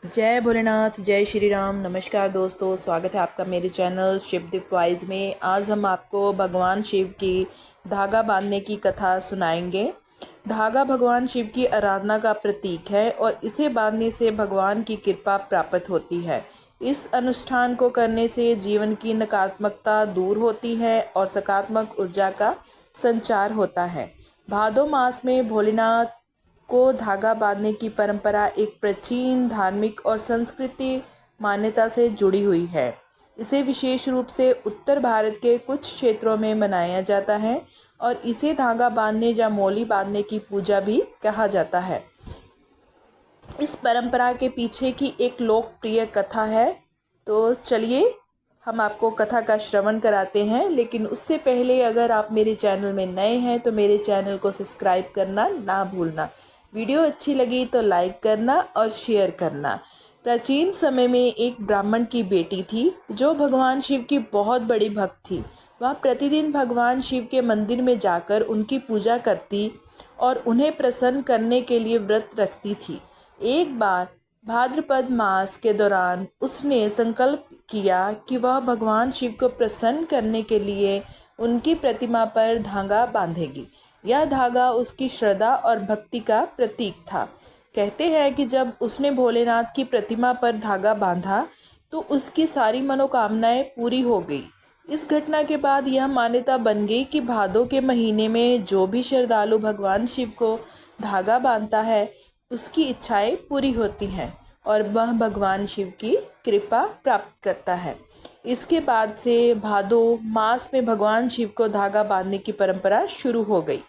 जय भोलेनाथ, जय श्री राम। नमस्कार दोस्तों, स्वागत है आपका मेरे चैनल शिवदीप वाइज में। आज हम आपको भगवान शिव की धागा बांधने की कथा सुनाएंगे। धागा भगवान शिव की आराधना का प्रतीक है और इसे बांधने से भगवान की कृपा प्राप्त होती है। इस अनुष्ठान को करने से जीवन की नकारात्मकता दूर होती है और सकारात्मक ऊर्जा का संचार होता है। भादो मास में भोलेनाथ को धागा बांधने की परंपरा एक प्राचीन धार्मिक और संस्कृति मान्यता से जुड़ी हुई है। इसे विशेष रूप से उत्तर भारत के कुछ क्षेत्रों में मनाया जाता है और इसे धागा बांधने या मोली बांधने की पूजा भी कहा जाता है। इस परंपरा के पीछे की एक लोकप्रिय कथा है, तो चलिए हम आपको कथा का श्रवण कराते हैं। लेकिन उससे पहले अगर आप मेरे चैनल में नए हैं तो मेरे चैनल को सब्सक्राइब करना ना भूलना। वीडियो अच्छी लगी तो लाइक करना और शेयर करना। प्राचीन समय में एक ब्राह्मण की बेटी थी जो भगवान शिव की बहुत बड़ी भक्त थी। वह प्रतिदिन भगवान शिव के मंदिर में जाकर उनकी पूजा करती और उन्हें प्रसन्न करने के लिए व्रत रखती थी। एक बार भाद्रपद मास के दौरान उसने संकल्प किया कि वह भगवान शिव को प्रसन्न करने के लिए उनकी प्रतिमा पर धागा बांधेगी। यह धागा उसकी श्रद्धा और भक्ति का प्रतीक था। कहते हैं कि जब उसने भोलेनाथ की प्रतिमा पर धागा बांधा तो उसकी सारी मनोकामनाएं पूरी हो गई। इस घटना के बाद यह मान्यता बन गई कि भादों के महीने में जो भी श्रद्धालु भगवान शिव को धागा बांधता है उसकी इच्छाएं पूरी होती हैं और वह भगवान शिव की कृपा प्राप्त करता है। इसके बाद से भादो मास में भगवान शिव को धागा बांधने की परंपरा शुरू हो गई।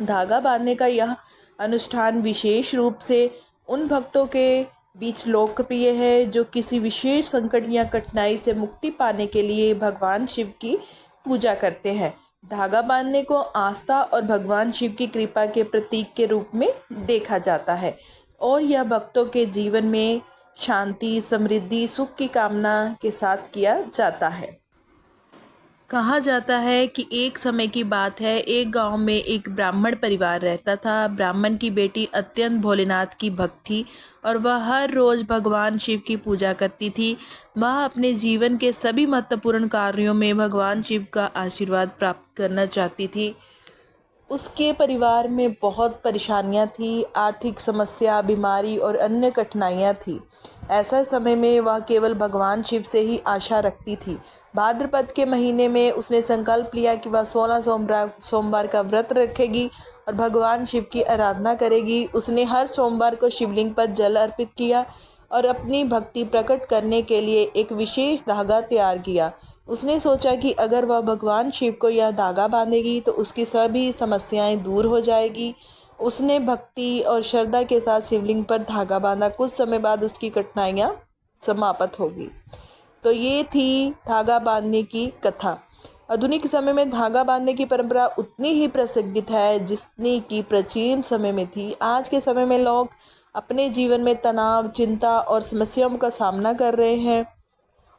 धागा बांधने का यह अनुष्ठान विशेष रूप से उन भक्तों के बीच लोकप्रिय है जो किसी विशेष संकट या कठिनाई से मुक्ति पाने के लिए भगवान शिव की पूजा करते हैं। धागा बांधने को आस्था और भगवान शिव की कृपा के प्रतीक के रूप में देखा जाता है और यह भक्तों के जीवन में शांति, समृद्धि, सुख की कामना के साथ किया जाता है। कहा जाता है कि एक समय की बात है, एक गांव में एक ब्राह्मण परिवार रहता था। ब्राह्मण की बेटी अत्यंत भोलेनाथ की भक्त थी और वह हर रोज़ भगवान शिव की पूजा करती थी। वह अपने जीवन के सभी महत्वपूर्ण कार्यों में भगवान शिव का आशीर्वाद प्राप्त करना चाहती थी। उसके परिवार में बहुत परेशानियां थी, आर्थिक समस्या, बीमारी और अन्य कठिनाइयां थी। ऐसा समय में वह केवल भगवान शिव से ही आशा रखती थी। भाद्रपद के महीने में उसने संकल्प लिया कि वह 16 सोमवार का व्रत रखेगी और भगवान शिव की आराधना करेगी। उसने हर सोमवार को शिवलिंग पर जल अर्पित किया और अपनी भक्ति प्रकट करने के लिए एक विशेष धागा तैयार किया। उसने सोचा कि अगर वह भगवान शिव को यह धागा बांधेगी तो उसकी सभी समस्याएं दूर हो जाएगी। उसने भक्ति और श्रद्धा के साथ शिवलिंग पर धागा बांधा। कुछ समय बाद उसकी कठिनाइयां समाप्त होगी। तो ये थी धागा बांधने की कथा। आधुनिक समय में धागा बांधने की परंपरा उतनी ही प्रसिद्ध है जितनी कि प्राचीन समय में थी। आज के समय में लोग अपने जीवन में तनाव, चिंता और समस्याओं का सामना कर रहे हैं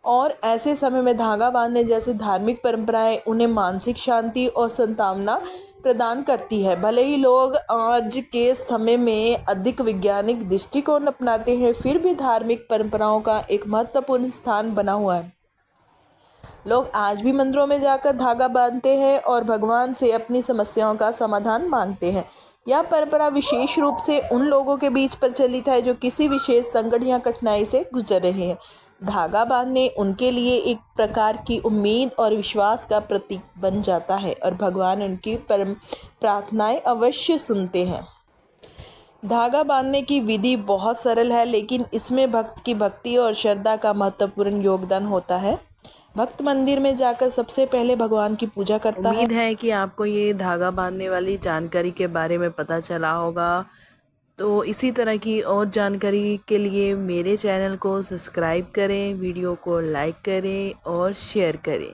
और ऐसे समय में धागा बांधने जैसे धार्मिक परंपराएं उन्हें मानसिक शांति और सांत्वना प्रदान करती है। भले ही लोग आज के समय में अधिक वैज्ञानिक दृष्टिकोण अपनाते हैं, फिर भी धार्मिक परंपराओं का एक महत्वपूर्ण स्थान बना हुआ है। लोग आज भी मंदिरों में जाकर धागा बांधते हैं और भगवान से अपनी समस्याओं का समाधान मांगते हैं। यह परंपरा विशेष रूप से उन लोगों के बीच प्रचलित है जो किसी विशेष संकट या कठिनाई से गुजर रहे हैं। धागा बांधने उनके लिए एक प्रकार की उम्मीद और विश्वास का प्रतीक बन जाता है और भगवान उनकी प्रार्थनाएं अवश्य सुनते हैं। धागा बांधने की विधि बहुत सरल है, लेकिन इसमें भक्त की भक्ति और श्रद्धा का महत्वपूर्ण योगदान होता है। भक्त मंदिर में जाकर सबसे पहले भगवान की पूजा करता है। उम्मीद है कि आपको ये धागा बांधने वाली जानकारी के बारे में पता चला होगा। तो इसी तरह की और जानकारी के लिए मेरे चैनल को सब्सक्राइब करें, वीडियो को लाइक करें और शेयर करें।